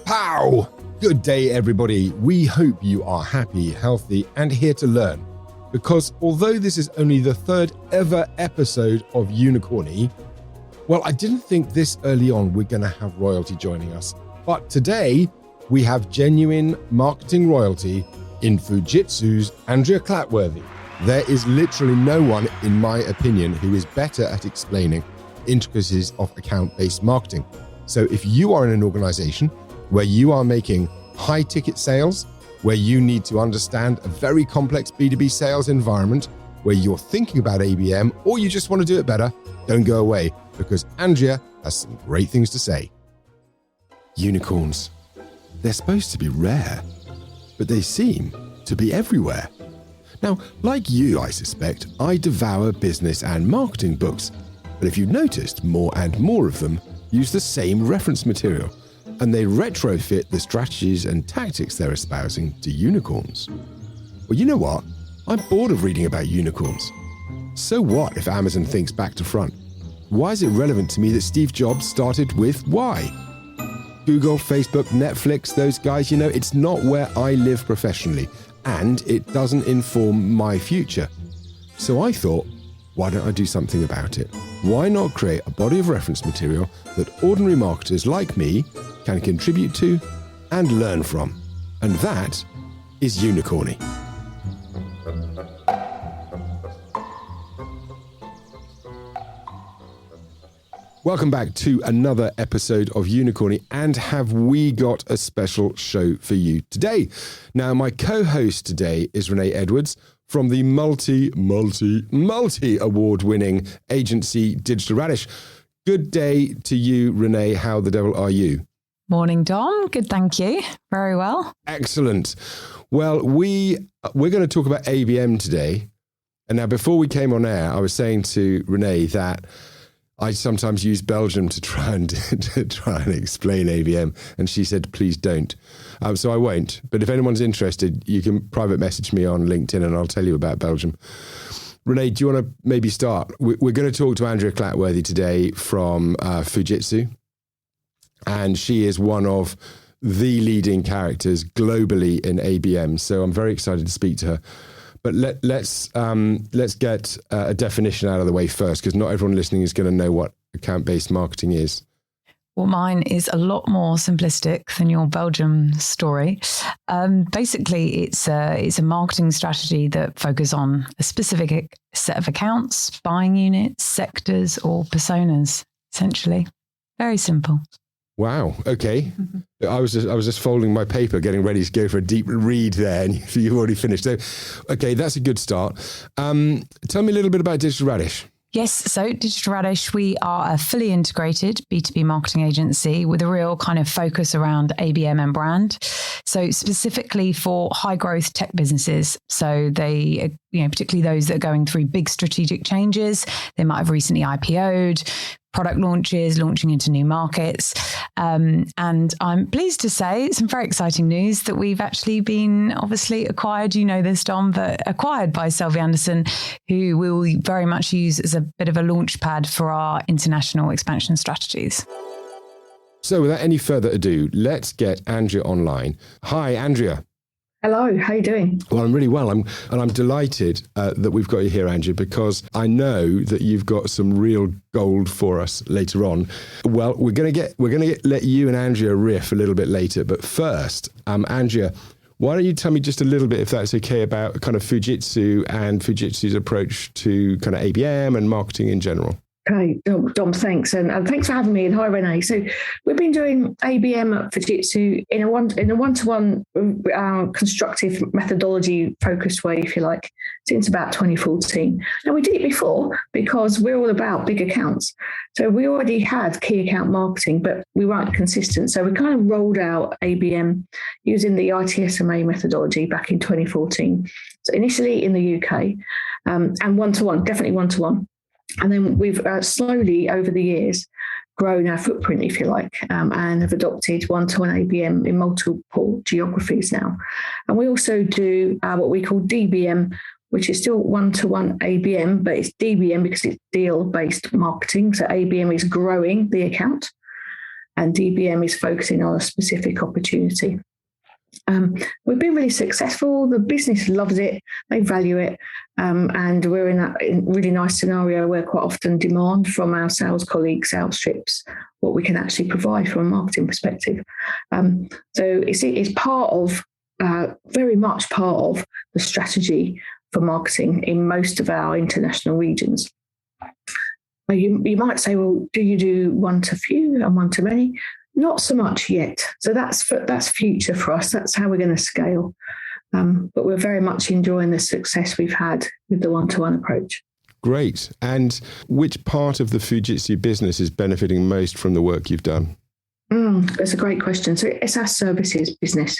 Pow! Good day, everybody. We hope you are happy, healthy, and here to learn. Because although this is only the third ever episode of Unicorny, well, I didn't think this early on we're going to have royalty joining us. But today, we have genuine marketing royalty in Fujitsu's Andrea Clatworthy. There is literally no one, in my opinion, who is better at explaining intricacies of account-based marketing. So if you are in an organization where you are making high-ticket sales, where you need to understand a very complex B2B sales environment, where you're thinking about ABM, or you just want to do it better, don't go away, because Andrea has some great things to say. Unicorns. They're supposed to be rare, but they seem to be everywhere. Now, like you, I suspect, I devour business and marketing books, but if you've noticed, more and more of them use the same reference material, and they retrofit the strategies and tactics they're espousing to unicorns. Well, you know what? I'm bored of reading about unicorns. So what if Amazon thinks back to front? Why is it relevant to me that Steve Jobs started with Y? Google, Facebook, Netflix, those guys, it's not where I live professionally, and it doesn't inform my future. So I thought, why don't I do something about it? Why not create a body of reference material that ordinary marketers like me can contribute to and learn from? And that is Unicorny. Welcome back to another episode of Unicorny, and have we got a special show for you today. Now, my co-host today is Renee Edwards from the multi award-winning agency Digital Radish. Good day to you, Renee. How the devil are you? Morning, Dom. Good, thank you. Very well. Excellent. Well, we're going to talk about ABM today. And now, before we came on air, I was saying to Renee that I sometimes use Belgium to try and explain ABM, and she said, "Please don't." So I won't. But if anyone's interested, you can private message me on LinkedIn, and I'll tell you about Belgium. Renee, do you want to maybe start? We're going to talk to Andrea Clatworthy today from Fujitsu, and she is one of the leading characters globally in ABM. So I'm very excited to speak to her. But let's get a definition out of the way first, because not everyone listening is going to know what account-based marketing is. Well, mine is a lot more simplistic than your Belgium story. Basically, it's a marketing strategy that focuses on a specific set of accounts, buying units, sectors, or personas, essentially. Very simple. Wow. Okay. I was just folding my paper, getting ready to go for a deep read there, and you've already finished. So, okay, that's a good start. Tell me a little bit about Digital Radish. Yes, so Digital Radish, we are a fully integrated B2B marketing agency with a real kind of focus around ABM and brand. So specifically for high growth tech businesses. So they, particularly those that are going through big strategic changes, they might have recently IPO'd, product launches, launching into new markets. And I'm pleased to say some very exciting news that we've actually been obviously acquired, you know this, Dom, but acquired by Selby Anderson, who we will very much use as a bit of a launch pad for our international expansion strategies. So without any further ado, let's get Andrea online. Hi, Andrea. Hello, how are you doing? Well, I'm really well. I'm delighted that we've got you here, Andrea, because I know that you've got some real gold for us later on. Well, we're going to let you and Andrea riff a little bit later, but first, Andrea, why don't you tell me just a little bit, if that's okay, about kind of Fujitsu and Fujitsu's approach to kind of ABM and marketing in general? Okay, Dom, thanks. And thanks for having me. And hi, Renee. So we've been doing ABM at Fujitsu in a one-to-one constructive methodology focused way, if you like, since about 2014. Now, we did it before because we're all about big accounts. So we already had key account marketing, but we weren't consistent. So we kind of rolled out ABM using the ITSMA methodology back in 2014. So initially in the UK, and one-to-one, definitely one-to-one. And then we've slowly over the years grown our footprint, if you like, and have adopted one-to-one ABM in multiple geographies now. And we also do what we call DBM, which is still one-to-one ABM, but it's DBM because it's deal-based marketing. So ABM is growing the account. and DBM is focusing on a specific opportunity. We've been really successful. The business loves it. They value it. And we're in that really nice scenario where quite often demand from our sales colleagues outstrips what we can actually provide from a marketing perspective. So it's part of, very much part of the strategy for marketing in most of our international regions. You might say, well, do you do one to few and one to many? Not so much yet. So that's future for us. That's how we're going to scale. But we're very much enjoying the success we've had with the one-to-one approach. Great. And which part of the Fujitsu business is benefiting most from the work you've done? That's a great question. So it's our services business.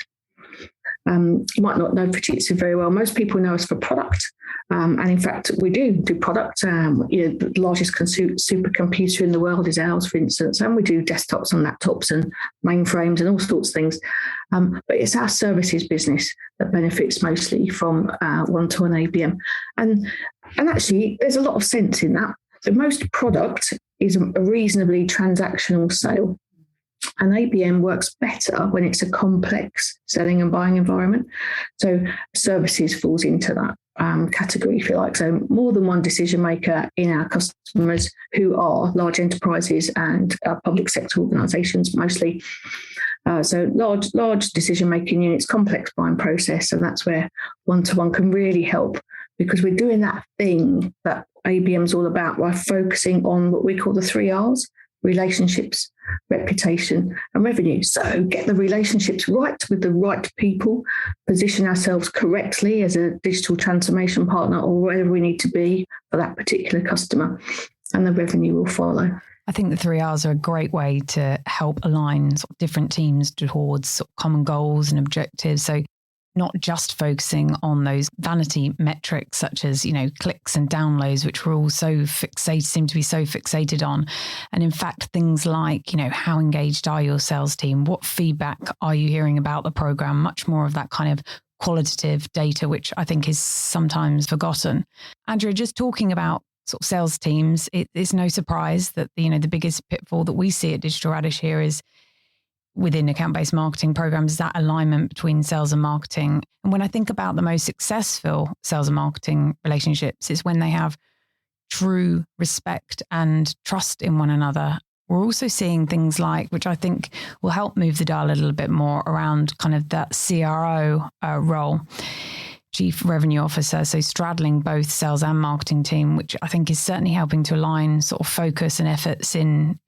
You might not know Fujitsu very well. Most people know us for product. And in fact, we do product. The largest supercomputer in the world is ours, for instance. And we do desktops and laptops and mainframes and all sorts of things. But it's our services business that benefits mostly from one-to-one ABM. And actually, there's a lot of sense in that. So most product is a reasonably transactional sale. And ABM works better when it's a complex selling and buying environment. So services falls into that category, if you like. So more than one decision maker in our customers who are large enterprises and public sector organisations mostly. So large decision making units, complex buying process, and that's where one-to-one can really help, because we're doing that thing that ABM's all about by focusing on what we call the 3 R's: relationships, reputation, and revenue. So get the relationships right with the right people, position ourselves correctly as a digital transformation partner or wherever we need to be for that particular customer, and the revenue will follow. I think the 3 R's are a great way to help align sort of different teams towards sort of common goals and objectives. So not just focusing on those vanity metrics such as, clicks and downloads, which we're all seem to be so fixated on. And in fact, things like, how engaged are your sales team? What feedback are you hearing about the program? Much more of that kind of qualitative data, which I think is sometimes forgotten. Andrea, just talking about sort of sales teams, it's no surprise that, the biggest pitfall that we see at Digital Radish here is within account-based marketing programs, that alignment between sales and marketing. And when I think about the most successful sales and marketing relationships, it's when they have true respect and trust in one another. We're also seeing things like, which I think will help move the dial a little bit more around kind of that CRO role, Chief Revenue Officer, so straddling both sales and marketing team, which I think is certainly helping to align sort of focus and efforts in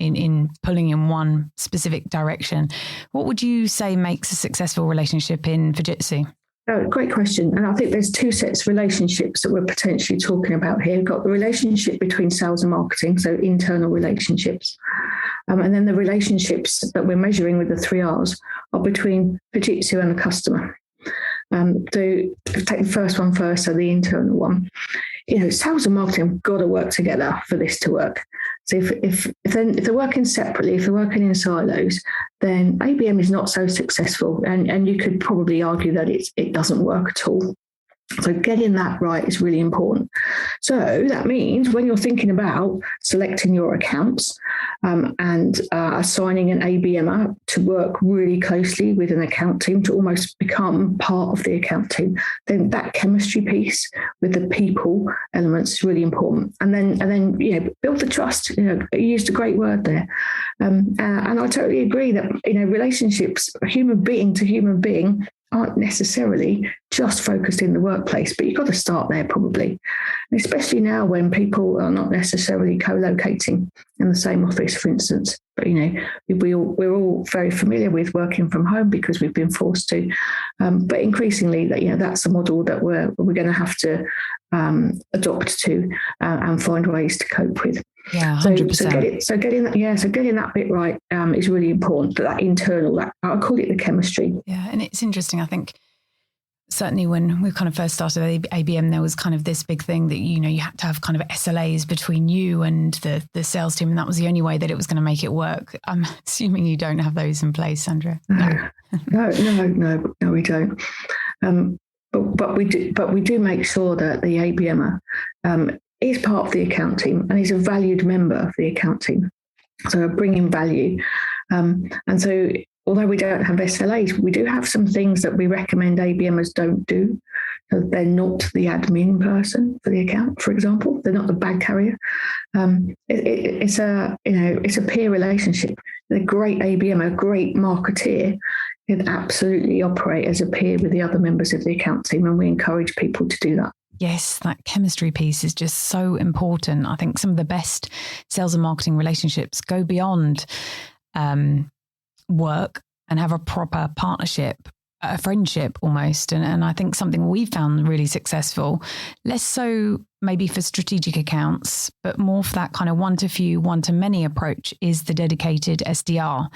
pulling in one specific direction. What would you say makes a successful relationship in Fujitsu? Oh, great question. And I think there's two sets of relationships that we're potentially talking about here. We've got the relationship between sales and marketing, so internal relationships. And then the relationships that we're measuring with the 3 R's are between Fujitsu and the customer. So take the first one first, so the internal one. Sales and marketing have got to work together for this to work. So if they're working separately, if they're working in silos, then ABM is not so successful, and you could probably argue that it doesn't work at all. So getting that right is really important. So that means when you're thinking about selecting your accounts and assigning an ABMer to work really closely with an account team to almost become part of the account team, then that chemistry piece with the people elements is really important. And then build the trust. You used a great word there, and I totally agree that relationships, human being to human being, aren't necessarily just focused in the workplace, but you've got to start there probably, and especially now when people are not necessarily co-locating in the same office, for instance. But we're all very familiar with working from home because we've been forced to. But increasingly, that's a model that we're going to have to adopt to and find ways to cope with. Yeah, 100%. So getting that bit right is really important. But that internal, I call it the chemistry. Yeah, and it's interesting. I think certainly when we kind of first started ABM, there was kind of this big thing that you had to have kind of SLAs between you and the sales team, and that was the only way that it was going to make it work. I'm assuming you don't have those in place, Andrea. No, we don't. But we do make sure that the ABMer is part of the account team and is a valued member of the account team. So bringing value. And so although we don't have SLAs, we do have some things that we recommend ABMers don't do. So they're not the admin person for the account, for example. They're not the bag carrier. It's a peer relationship. A great ABM, a great marketeer, can absolutely operate as a peer with the other members of the account team, and we encourage people to do that. Yes, that chemistry piece is just so important. I think some of the best sales and marketing relationships go beyond work and have a proper partnership, a friendship almost. And I think something we found really successful, less so maybe for strategic accounts, but more for that kind of one-to-few, one-to-many approach, is the dedicated SDR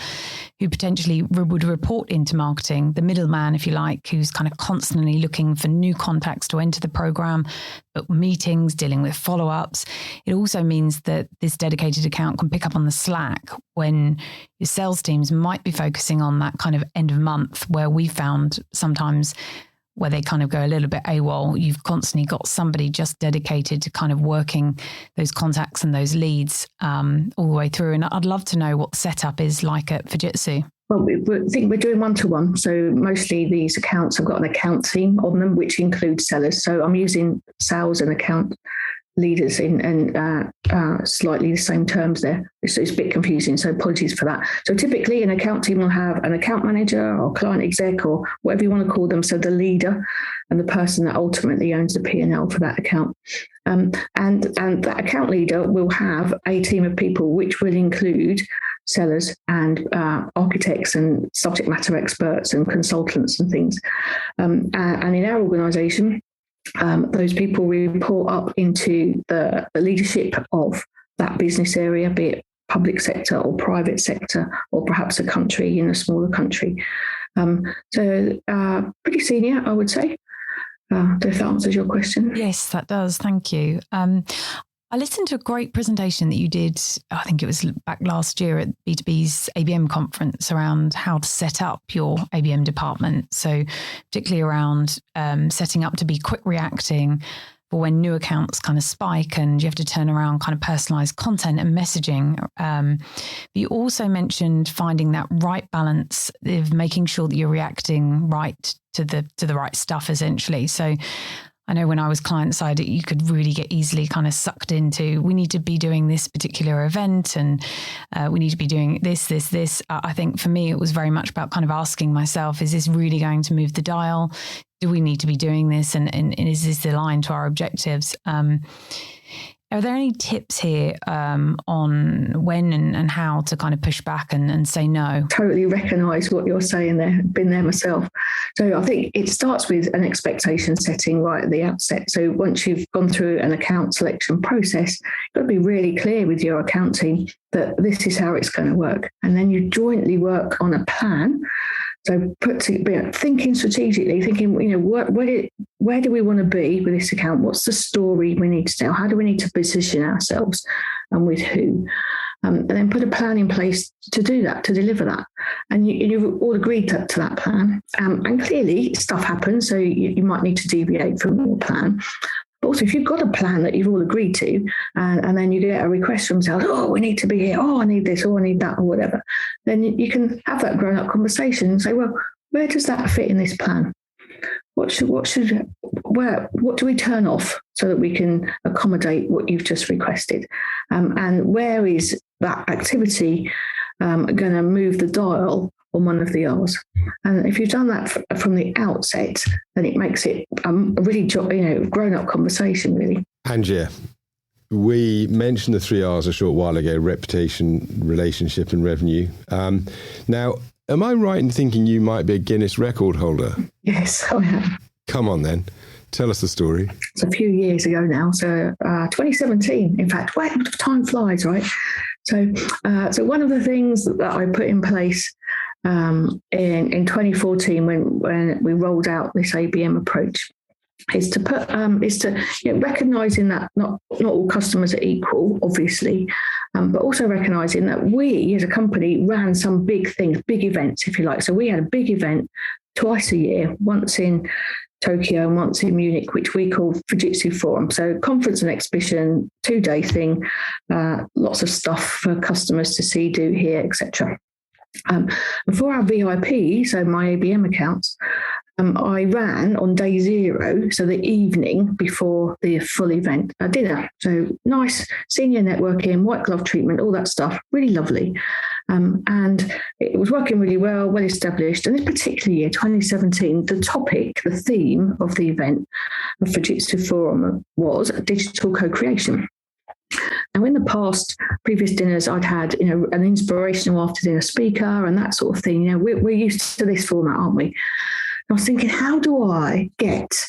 who potentially would report into marketing, the middleman, if you like, who's kind of constantly looking for new contacts to enter the program, book meetings, dealing with follow-ups. It also means that this dedicated account can pick up on the slack when your sales teams might be focusing on that kind of end of month, where we found sometimes where they kind of go a little bit AWOL. You've constantly got somebody just dedicated to kind of working those contacts and those leads all the way through. And I'd love to know what the setup is like at Fujitsu. Well, I think we're doing one-to-one. So mostly these accounts have got an account team on them, which includes sellers. So I'm using sales and account leaders in slightly the same terms there. It's a bit confusing, so apologies for that. So typically an account team will have an account manager or client exec or whatever you want to call them, so the leader and the person that ultimately owns the P&L for that account. And that account leader will have a team of people which will include sellers and architects and subject matter experts and consultants and things. And in our organisation, those people report up into the leadership of that business area, be it public sector or private sector, or perhaps a country in a smaller country. So pretty senior, I would say, if that answers your question. Yes, that does. Thank you. I listened to a great presentation that you did, I think it was back last year at B2B's ABM conference, around how to set up your ABM department. So particularly around setting up to be quick reacting for when new accounts kind of spike and you have to turn around kind of personalized content and messaging. But you also mentioned finding that right balance of making sure that you're reacting right to the right stuff, essentially. So I know when I was client side, you could really get easily kind of sucked into, we need to be doing this particular event and we need to be doing this. I think for me, it was very much about kind of asking myself, is this really going to move the dial? Do we need to be doing this? And is this aligned to our objectives? Are there any tips here on when and how to kind of push back and say no? Totally recognise what you're saying there. Been there myself. So I think it starts with an expectation setting right at the outset. So once you've gone through an account selection process, you've got to be really clear with your account team that this is how it's going to work. And then you jointly work on a plan. So thinking strategically, thinking, where do we want to be with this account? What's the story we need to tell? How do we need to position ourselves and with who? And then put a plan in place to do that, to deliver that. And you've all agreed to that plan. And clearly stuff happens, so you might need to deviate from your plan. But also, if you've got a plan that you've all agreed to, and then you get a request from sales, we need to be here, I need this, I need that, or whatever, then you can have that grown-up conversation and say, well, where does that fit in this plan? What do we turn off so that we can accommodate what you've just requested? And where is that activity going to move the dial on one of the R's? And if you've done that from the outset, then it makes it a really grown-up conversation, really. Andrea, we mentioned the 3 R's a short while ago: reputation, relationship, and revenue. Now, am I right in thinking you might be a Guinness record holder? Yes, I am. Come on then. Tell us the story. It's a few years ago now. So 2017, in fact, time flies, right? So one of the things that I put in place in 2014 when we rolled out this ABM approach is to recognizing that not all customers are equal, obviously, but also recognizing that we as a company ran some big things, big events, if you like. So we had a big event twice a year, once in Tokyo and once in Munich, which we call Fujitsu Forum. So conference and exhibition, 2-day thing, lots of stuff for customers to see, do, hear, etc. And for our VIP, so my ABM accounts, I ran on day 0, so the evening before the full event, a dinner. So nice senior networking, white glove treatment, all that stuff, really lovely. And it was working really well established. And this particular year, 2017, the theme of the event of Fujitsu Forum was digital co-creation. Now, in the past, previous dinners, I'd had, an inspirational after dinner speaker and that sort of thing. We're used to this format, aren't we? I was thinking, how do I get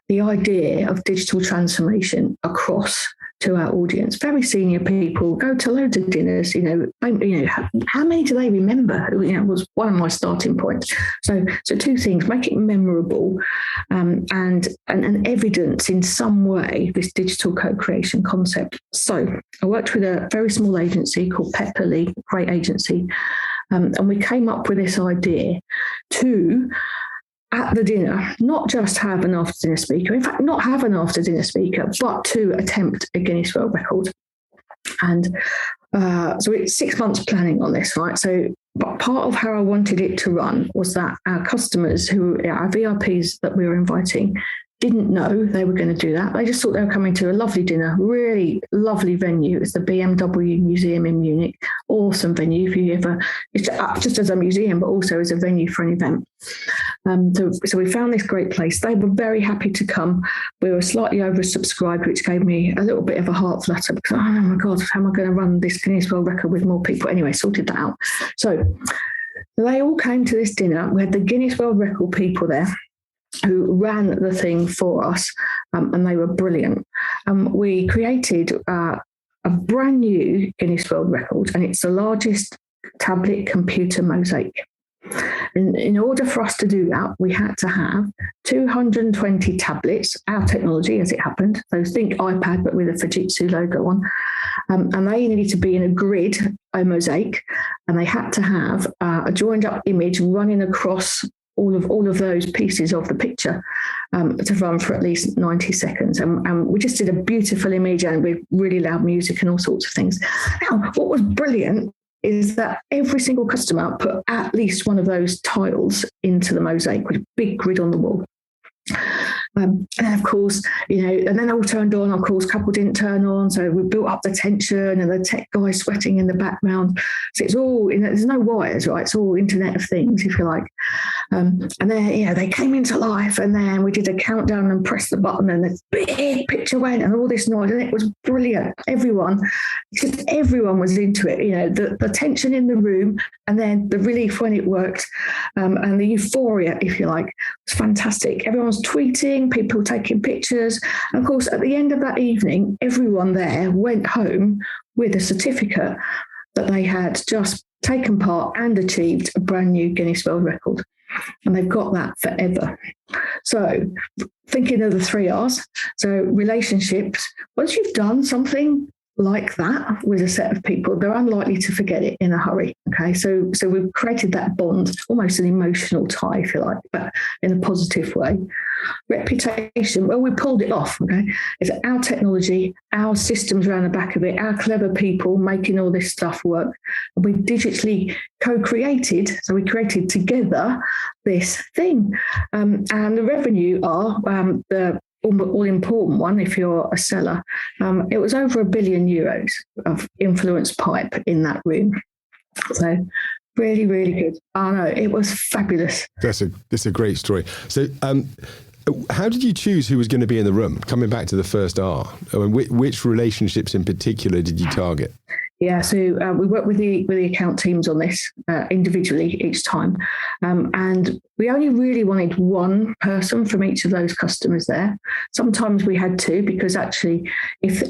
the idea of digital transformation across to our audience? Very senior people go to loads of dinners. How many do they remember? Was one of my starting points. So 2 things: make it memorable, and evidence in some way this digital co-creation concept. So I worked with a very small agency called Pepperly, great agency, and we came up with this idea to, at the dinner, not just have an after-dinner speaker, in fact, not have an after-dinner speaker, but to attempt a Guinness World Record. And so it's 6 months planning on this, right? So but part of how I wanted it to run was that our customers, our VIPs that we were inviting, didn't know they were going to do that. They just thought they were coming to a lovely dinner, really lovely venue. It's the BMW Museum in Munich. Awesome venue if you ever, it's just as a museum, but also as a venue for an event. So we found this great place. They were very happy to come. We were slightly oversubscribed, which gave me a little bit of a heart flutter because, oh my God, how am I going to run this Guinness World Record with more people? Anyway, sorted that out. So they all came to this dinner. We had the Guinness World Record people there who ran the thing for us, and they were brilliant. We created a brand new Guinness World Record, and it's the largest tablet computer mosaic. And in order for us to do that, we had to have 220 tablets, our technology as it happened. So think iPad, but with a Fujitsu logo on. And they needed to be in a grid, a mosaic, and they had to have a joined up image running across all of those pieces of the picture to run for at least 90 seconds. And we just did a beautiful image and with really loud music and all sorts of things. Now, what was brilliant is that every single customer put at least one of those tiles into the mosaic with a big grid on the wall. And of course, and then all turned on. Of course, a couple didn't turn on, so we built up the tension, and the tech guy sweating in the background. So it's all, there's no wires, right? It's all Internet of Things, if you like. And then, they came into life, and then we did a countdown and pressed the button, and this big picture went, and all this noise, and it was brilliant. Everyone was into it. The tension in the room, and then the relief when it worked, and the euphoria, if you like, was fantastic. Everyone's tweeting, people taking pictures. And of course, at the end of that evening, everyone there went home with a certificate that they had just taken part and achieved a brand new Guinness World Record. And they've got that forever. So thinking of the 3 R's, so relationships, once you've done something like that with a set of people, they're unlikely to forget it in a hurry. Okay, so we've created that bond, almost an emotional tie, if you like, but in a positive way. Reputation, well, we pulled it off. Okay, it's our technology, our systems around the back of it, our clever people making all this stuff work. We digitally co-created, so we created together this thing, and the revenue are the all-important one, if you're a seller, it was over €1 billion of influence pipe in that room. So really, really good. Oh no, it was fabulous. That's a great story. So how did you choose who was going to be in the room? Coming back to the first R, which relationships in particular did you target? Yeah, so we work with the account teams on this individually each time. And we only really wanted one person from each of those customers there. Sometimes we had 2, because actually if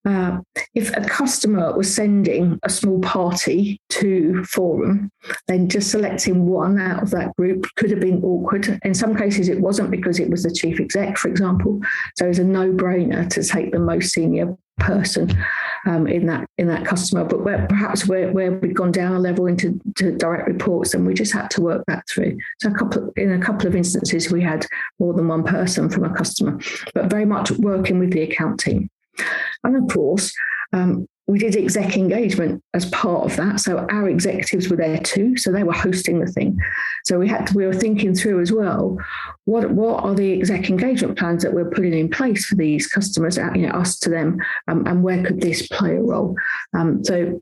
a customer was sending a small party to Forum, then just selecting one out of that group could have been awkward. In some cases, it wasn't, because it was the chief exec, for example. So it was a no-brainer to take the most senior person in that customer. But where we'd gone down a level into direct reports, and we just had to work that through. So in a couple of instances, we had more than one person from a customer, but very much working with the account team. And of course, we did exec engagement as part of that. So our executives were there too. So they were hosting the thing. So we were thinking through as well, what are the exec engagement plans that we're putting in place for these customers, us to them, and where could this play a role? So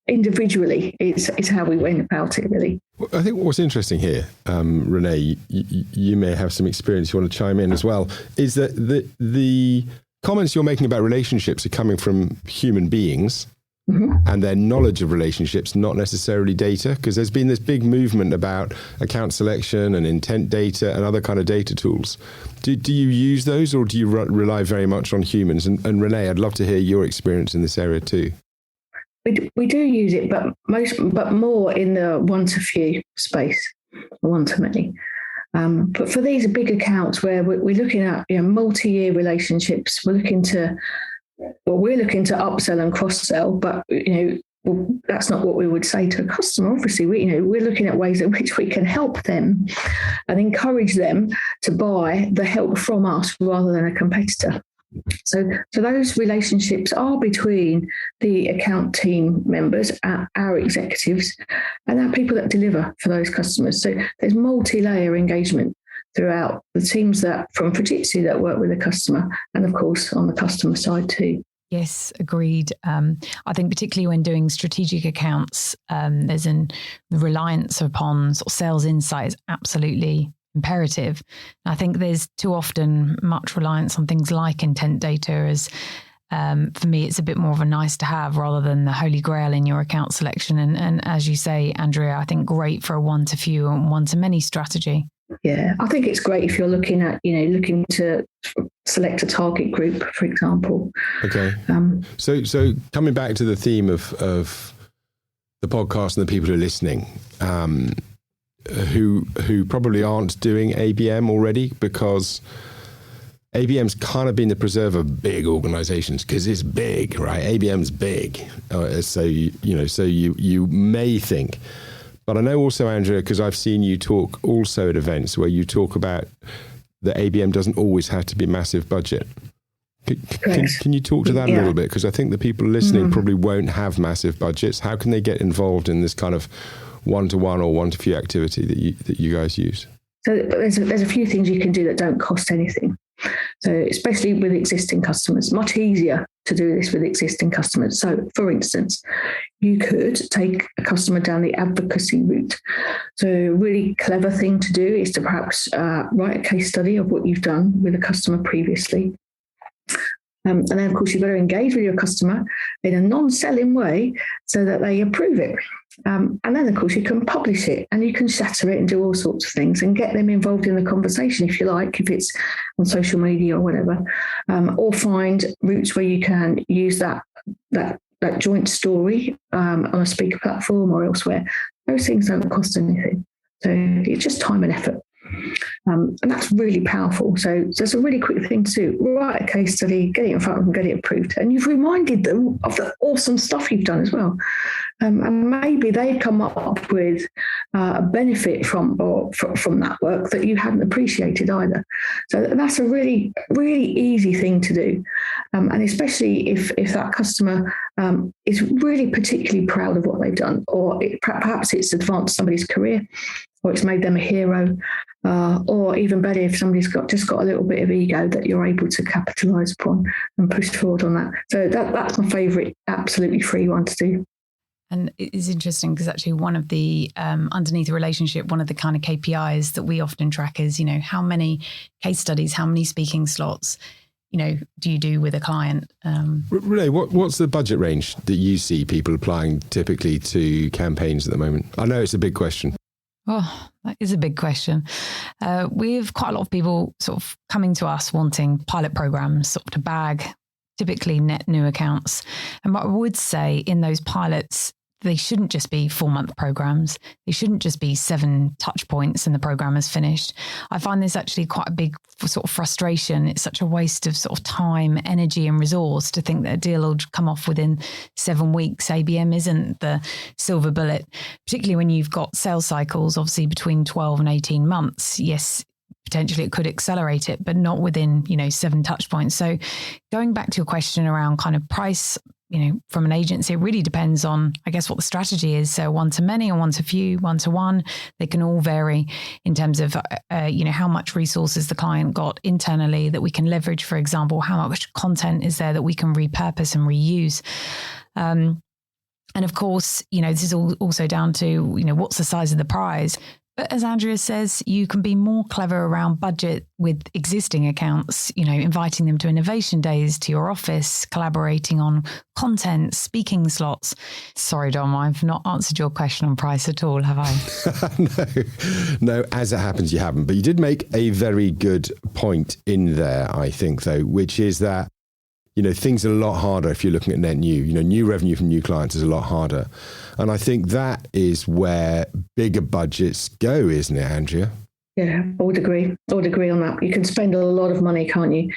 individually, it's how we went about it, really. I think what's interesting here, Renee, you may have some experience, you want to chime in as well, is that the comments you're making about relationships are coming from human beings and their knowledge of relationships, not necessarily data, because there's been this big movement about account selection and intent data and other kind of data tools. Do you use those, or do you rely very much on humans? And Renee, I'd love to hear your experience in this area too. We do use it, but more in the one-to-few space, one-to-many. But for these big accounts where we're looking at multi-year relationships, we're looking to upsell and cross-sell, but that's not what we would say to a customer. Obviously, we're looking at ways in which we can help them and encourage them to buy the help from us rather than a competitor. So those relationships are between the account team members, our executives, and our people that deliver for those customers. So there's multi-layer engagement throughout the teams from Fujitsu that work with the customer, and of course on the customer side too. Yes, agreed. I think particularly when doing strategic accounts, there's the reliance upon sort of sales insight is absolutely imperative. I think there's too often much reliance on things like intent data as for me, it's a bit more of a nice to have rather than the holy grail in your account selection. And as you say, Andrea, I think great for a one-to-few and one-to-many strategy. Yeah, I think it's great if you're looking to select a target group, for example. Okay. So coming back to the theme of the podcast and the people who are listening, who probably aren't doing ABM already, because ABM's kind of been the preserver of big organizations because it's big, right? ABM's big. So you may think, but I know also, Andrea, because I've seen you talk also at events where you talk about that ABM doesn't always have to be massive budget. Can you talk to that a little bit? Because I think the people listening probably won't have massive budgets. How can they get involved in this kind of one-to-one or one-to-few activity that you guys use? So there's a few things you can do that don't cost anything. So especially with existing customers, much easier to do this with existing customers. So for instance, you could take a customer down the advocacy route. So a really clever thing to do is to perhaps write a case study of what you've done with a customer previously. And then, of course, you've got to engage with your customer in a non-selling way so that they approve it. And then, of course, you can publish it and you can shatter it and do all sorts of things and get them involved in the conversation, if you like, if it's on social media or whatever, or find routes where you can use that joint story on a speaker platform or elsewhere. Those things don't cost anything. So it's just time and effort. And that's really powerful. So it's a really quick thing to do. Write a case study, get it in front of them, get it approved. And you've reminded them of the awesome stuff you've done as well. And maybe they come up with a benefit from that work that you hadn't appreciated either. So that's a really, really easy thing to do. And especially if that customer is really particularly proud of what they've done, or perhaps it's advanced somebody's career, or it's made them a hero, or even better, if somebody's got a little bit of ego that you're able to capitalise upon and push forward on that. So that's my favourite, absolutely free one to do. And it is interesting because actually one of the, underneath the relationship, one of the kind of KPIs that we often track is, how many case studies, how many speaking slots, do you do with a client? Renee, what's the budget range that you see people applying typically to campaigns at the moment? I know it's a big question. Oh, that is a big question. We have quite a lot of people sort of coming to us wanting pilot programs sort of to bag typically net new accounts. And what I would say in those pilots, they shouldn't just be 4-month programs. They shouldn't just be 7 touch points and the program is finished. I find this actually quite a big sort of frustration. It's such a waste of sort of time, energy and resource to think that a deal will come off within 7 weeks. ABM isn't the silver bullet, particularly when you've got sales cycles, obviously between 12 and 18 months. Yes, potentially it could accelerate it, but not within, 7 touch points. So going back to your question around kind of price from an agency, it really depends on, I guess, what the strategy is. So one to many or one to few, one to one, they can all vary in terms of, how much resources the client got internally that we can leverage, for example, how much content is there that we can repurpose and reuse. And of course, this is also down to, what's the size of the prize. But as Andrea says, you can be more clever around budget with existing accounts, inviting them to innovation days to your office, collaborating on content, speaking slots. Sorry, Dom, I've not answered your question on price at all, have I? No, as it happens, you haven't. But you did make a very good point in there, I think, though, which is that, things are a lot harder if you're looking at net new. New revenue from new clients is a lot harder. And I think that is where bigger budgets go, isn't it, Andrea? Yeah, I would agree. I would agree on that. You can spend a lot of money, can't you?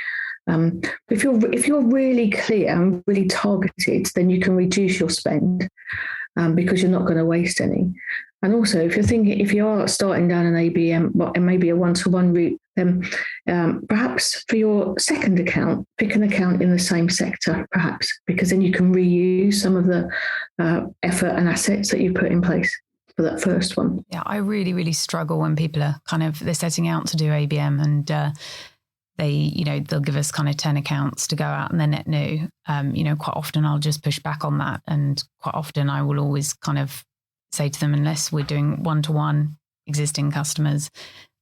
If you're really clear and really targeted, then you can reduce your spend because you're not going to waste any. And also, if you are starting down an ABM and maybe a one-to-one route, then perhaps for your second account, pick an account in the same sector, perhaps, because then you can reuse some of the effort and assets that you put in place for that first one. Yeah, I really, really struggle when people are they're setting out to do ABM and they'll give us 10 accounts to go out and they're net new. Quite often I'll just push back on that. And quite often I will always say to them, unless we're doing one-to-one existing customers,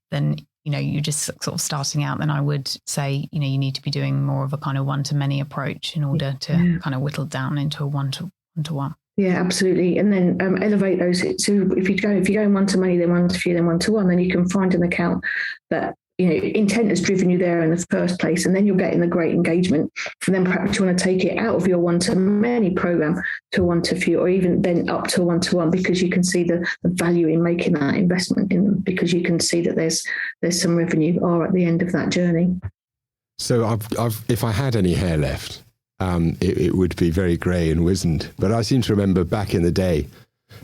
then, you're just sort of starting out, then I would say, you need to be doing more of a one-to-many approach in order to whittle down into a one-to-one. Yeah, absolutely. And then elevate those. So if you're going one-to-many, then one-to-few, then one-to-one, then you can find an account that intent has driven you there in the first place, and then you're getting the great engagement. And then perhaps you want to take it out of your one-to-many program to one-to-few, or even then up to one-to-one, because you can see the value in making that investment in them, because you can see that there's some revenue at the end of that journey. So if I had any hair left, it would be very grey and wizened. But I seem to remember back in the day,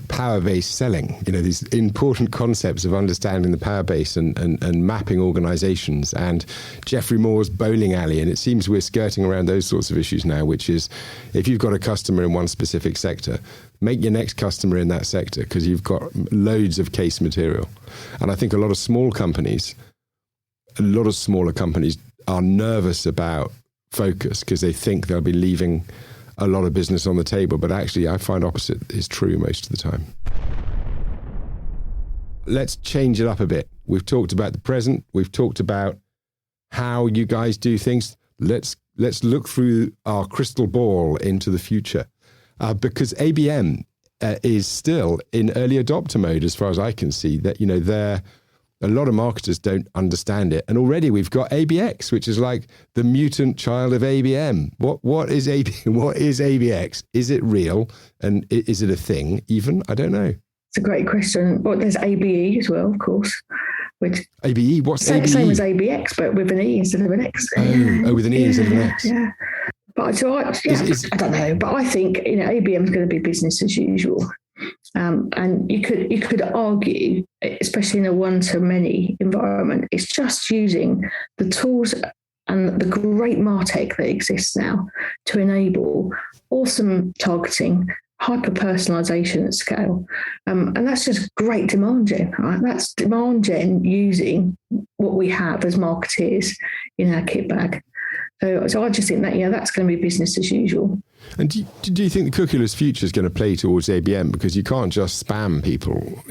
power-based selling, these important concepts of understanding the power base and mapping organizations, and Geoffrey Moore's bowling alley. And it seems we're skirting around those sorts of issues now, which is, if you've got a customer in one specific sector, make your next customer in that sector, because you've got loads of case material. And I think a lot of smaller companies are nervous about focus because they think they'll be leaving a lot of business on the table, but actually I find opposite is true most of the time. Let's change it up a bit. We've talked about the present. We've talked about how you guys do things. Let's look through our crystal ball into the future, because ABM is still in early adopter mode, as far as I can see. That a lot of marketers don't understand it. And already we've got ABX, which is like the mutant child of ABM. What is ABX? Is it real? And is it a thing even? I don't know. It's a great question. Well, there's ABE as well, of course. Which ABE? What's ABE? Same as ABX, but with an E instead of an X. Oh, with an E instead of an X. Yeah. But I don't know. But I think ABM is going to be business as usual. And you could argue, especially in a one-to-many environment, it's just using the tools and the great MarTech that exists now to enable awesome targeting, hyper-personalization at scale. And that's just great demand gen, right? That's demand gen using what we have as marketeers in our kit bag. So I just think that, that's going to be business as usual. And do you think the cookieless future is going to play towards ABM? Because you can't just spam people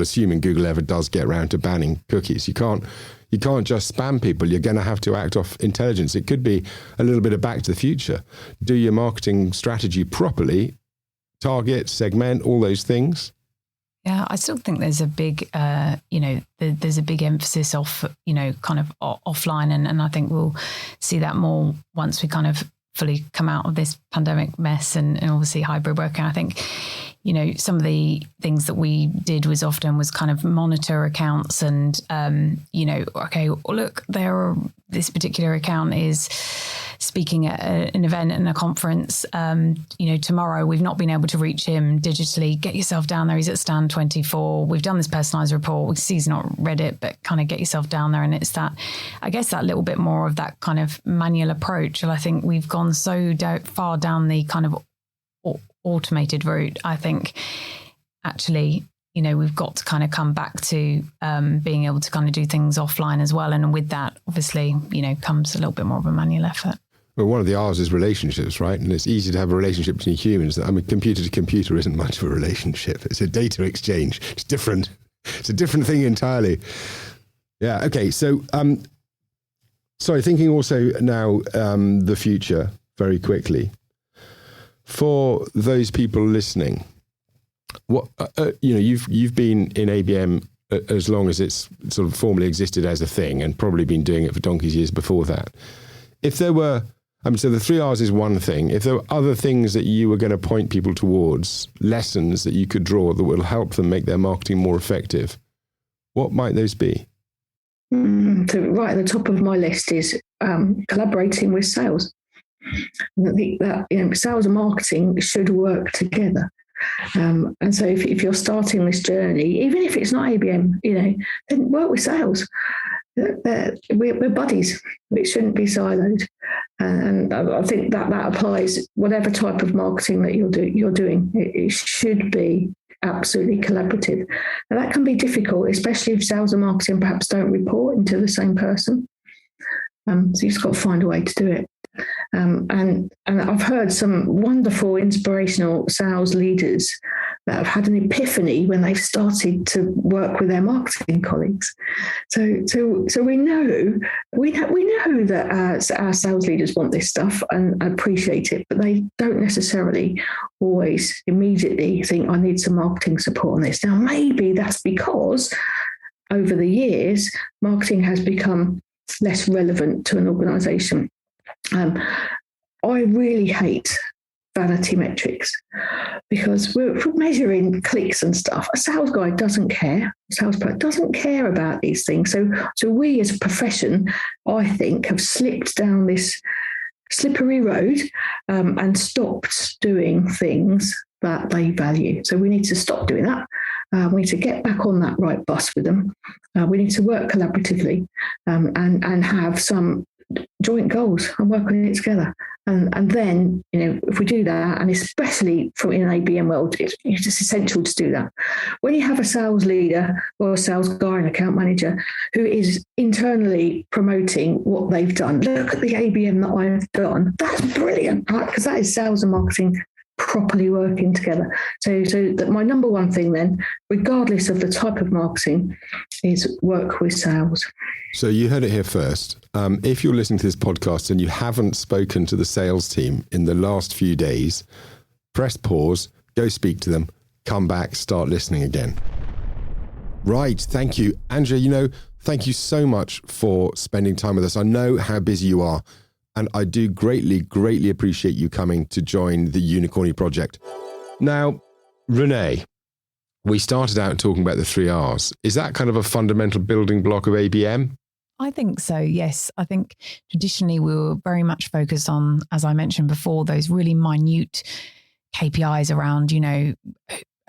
assuming Google ever does get around to banning cookies. You can't just spam people. You're going to have to act off intelligence. It could be a little bit of back to the future. Do your marketing strategy properly, target, segment, all those things. Yeah, I still think there's a big, there's a big emphasis off, offline. And I think we'll see that more once we fully come out of this pandemic mess and obviously hybrid working. I think, some of the things that we did was kind of monitor accounts and, okay, look, this particular account is speaking at an event and a conference. Tomorrow we've not been able to reach him digitally. Get yourself down there. He's at stand 24. We've done this personalised report. We see he's not read it, but kind of get yourself down there. And it's that, I guess, that little bit more of that kind of manual approach. And I think we've gone so far down the kind of automated route. I think actually, we've got to kind of come back to being able to kind of do things offline as well. And with that, obviously, comes a little bit more of a manual effort. Well, one of the R's is relationships, right? And it's easy to have a relationship between humans. I mean, computer to computer isn't much of a relationship. It's a data exchange. It's different. It's a different thing entirely. Yeah. Okay. So, thinking also now the future very quickly. For those people listening, what you've been in ABM as long as it's sort of formally existed as a thing, and probably been doing it for donkey's years before that. If there were, so the 3 R's is one thing. If there were other things that you were going to point people towards, lessons that you could draw that will help them make their marketing more effective, what might those be? So right at the top of my list is collaborating with sales. And I think that sales and marketing should work together. And so if you're starting this journey, even if it's not ABM, then work with sales. We're buddies. It shouldn't be siloed. And I think that applies whatever type of marketing that you're doing. It should be absolutely collaborative. And that can be difficult, especially if sales and marketing perhaps don't report into the same person. So you've just got to find a way to do it. And I've heard some wonderful, inspirational sales leaders that have had an epiphany when they've started to work with their marketing colleagues. So we know that our sales leaders want this stuff and appreciate it, but they don't necessarily always immediately think, I need some marketing support on this. Now, maybe that's because over the years, marketing has become less relevant to an organisation. I really hate vanity metrics because we're measuring clicks and stuff. A sales guy doesn't care. A salesperson doesn't care about these things. So we as a profession, I think, have slipped down this slippery road and stopped doing things that they value. So we need to stop doing that. We need to get back on that right bus with them. We need to work collaboratively and have some joint goals and work on it together. And then, if we do that, and especially in an ABM world, it's just essential to do that. When you have a sales leader or a sales guy, an account manager, who is internally promoting what they've done, look at the ABM that I've done. That's brilliant, right? Because that is sales and marketing properly working together. So that my number one thing then, regardless of the type of marketing, is work with sales. So you heard it here first. If you're listening to this podcast and you haven't spoken to the sales team in the last few days, press pause, go speak to them, come back, start listening again. Right. Thank you. Andrea, thank you so much for spending time with us. I know how busy you are, and I do greatly appreciate you coming to join the Unicorny project. Now, Renee, we started out talking about the 3 R's. Is that kind of a fundamental building block of ABM? I think so, yes. I think traditionally we were very much focused on, as I mentioned before, those really minute KPIs around,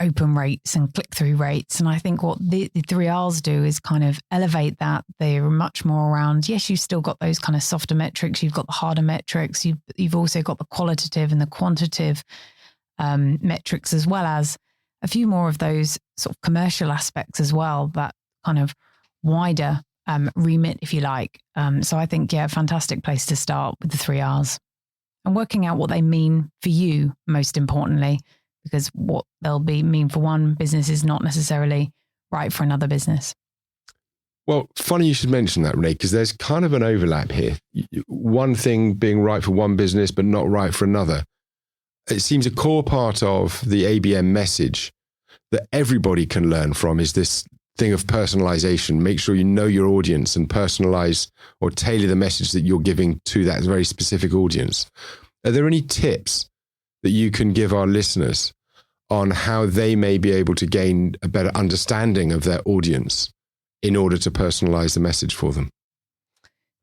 open rates and click-through rates. And I think what the 3 R's do is kind of elevate that. They're much more around, yes, you've still got those kind of softer metrics, you've got the harder metrics, you've also got the qualitative and the quantitative metrics, as well as a few more of those sort of commercial aspects as well, that kind of wider remit, if you like. So I think, a fantastic place to start with the 3 R's and working out what they mean for you, most importantly, because what they'll mean for one business is not necessarily right for another business. Well, funny you should mention that, Renee, because there's kind of an overlap here. One thing being right for one business, but not right for another. It seems a core part of the ABM message that everybody can learn from is this thing of personalization. Make sure you know your audience and personalize or tailor the message that you're giving to that very specific audience. Are there any tips that you can give our listeners on how they may be able to gain a better understanding of their audience in order to personalize the message for them?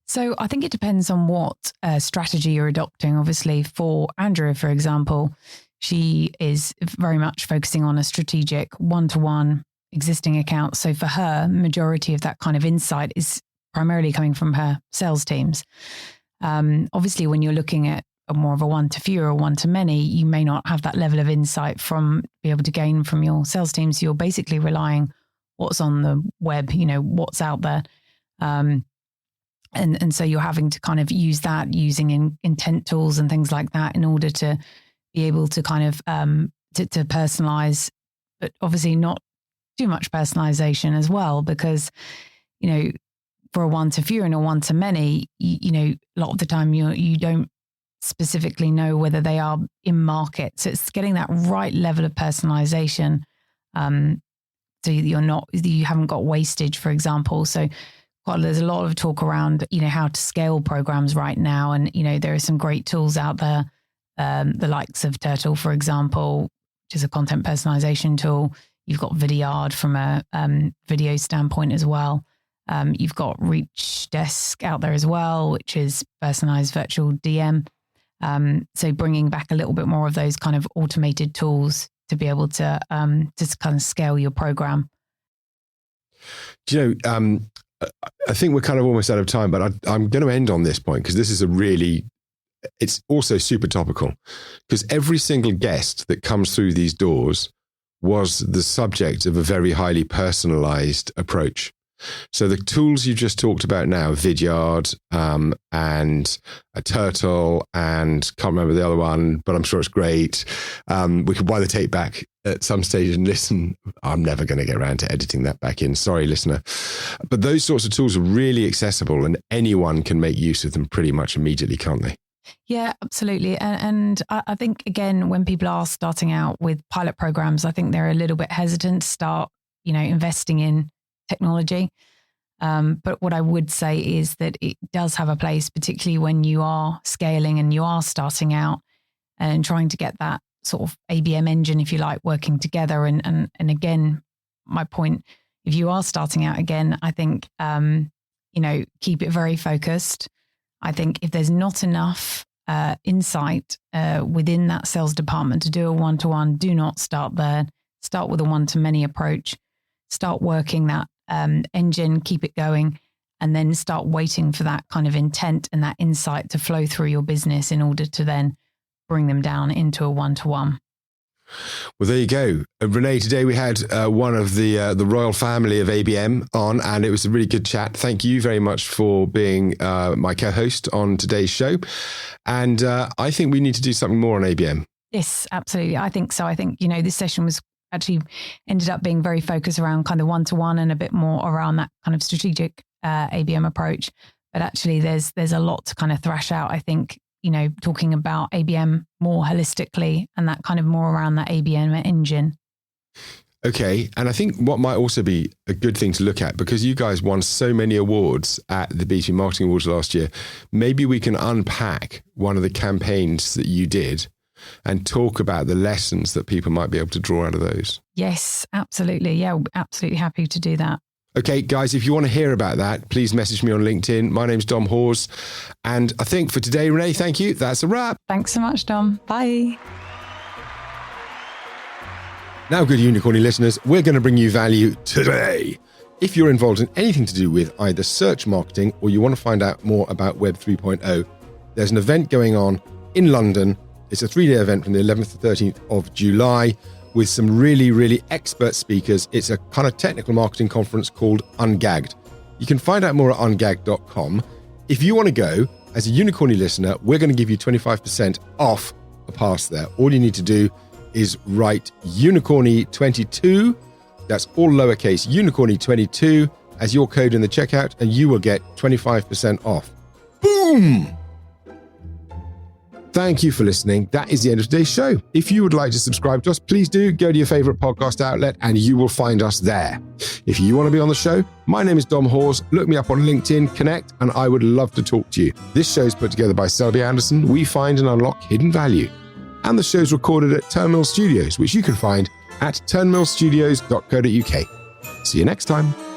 So I think it depends on what strategy you're adopting. Obviously, for Andrea, for example, she is very much focusing on a strategic one-to-one existing account. So for her, majority of that kind of insight is primarily coming from her sales teams. Obviously, when you're looking at more of a one-to-few or one-to-many, you may not have that level of insight be able to gain from your sales teams. So you're basically relying what's on the web, what's out there. And so you're having to kind of use that using intent tools and things like that in order to be able to kind of to personalize, but obviously not too much personalization as well, because, for a one-to-few and a one-to-many, a lot of the time you don't specifically know whether they are in market. So it's getting that right level of personalization. So you haven't got wastage, for example. So there's a lot of talk around, how to scale programs right now. And, there are some great tools out there, the likes of Turtle, for example, which is a content personalization tool. You've got Vidyard from a video standpoint as well. You've got Reach Desk out there as well, which is personalized virtual DM. So bringing back a little bit more of those kind of automated tools to be able to just kind of scale your program. I think we're kind of almost out of time, but I'm going to end on this point because this is it's also super topical, because every single guest that comes through these doors was the subject of a very highly personalized approach. So the tools you just talked about now, Vidyard and a Turtle, and can't remember the other one, but I'm sure it's great. We could buy the tape back at some stage and listen. I'm never going to get around to editing that back in. Sorry, listener. But those sorts of tools are really accessible and anyone can make use of them pretty much immediately, can't they? Yeah, absolutely. And I think, again, when people are starting out with pilot programs, I think they're a little bit hesitant to start, investing in technology. But what I would say is that it does have a place, particularly when you are scaling and you are starting out and trying to get that sort of ABM engine, if you like, working together. And again, my point, if you are starting out again, I think, keep it very focused. I think if there's not enough insight within that sales department to do a one-to-one, do not start there. Start with a one-to-many approach. Start working that engine, keep it going, and then start waiting for that kind of intent and that insight to flow through your business in order to then bring them down into a one-to-one. Well, there you go. Renee, today we had one of the royal family of ABM on, and it was a really good chat. Thank you very much for being my co-host on today's show. And I think we need to do something more on ABM. Yes, absolutely. I think so. I think, this session was actually ended up being very focused around kind of one-to-one and a bit more around that kind of strategic ABM approach. But actually there's a lot to kind of thrash out, I think, talking about ABM more holistically and that kind of more around that ABM engine. Okay. And I think what might also be a good thing to look at, because you guys won so many awards at the B2B Marketing Awards last year, maybe we can unpack one of the campaigns that you did and talk about the lessons that people might be able to draw out of those. Yes, absolutely. Yeah, absolutely happy to do that. Okay, guys, if you want to hear about that, please message me on LinkedIn. My name's Dom Hawes. And I think for today, Renee, thank you. That's a wrap. Thanks so much, Dom. Bye. Now, good Unicorny listeners, we're going to bring you value today. If you're involved in anything to do with either search marketing or you want to find out more about Web 3.0, there's an event going on in London. It's a 3-day event from the 11th to 13th of July with some really, really expert speakers. It's a kind of technical marketing conference called Ungagged. You can find out more at ungagged.com. If you want to go, as a Unicorny listener, we're going to give you 25% off a pass there. All you need to do is write Unicorny22, that's all lowercase, Unicorny22, as your code in the checkout, and you will get 25% off. Boom! Thank you for listening. That is the end of today's show. If you would like to subscribe to us, please do go to your favorite podcast outlet and you will find us there. If you want to be on the show, my name is Dom Hawes. Look me up on LinkedIn, connect, and I would love to talk to you. This show is put together by Selby Anderson. We find and unlock hidden value. and the show's recorded at Turnmill Studios, which you can find at turnmillstudios.co.uk. See you next time.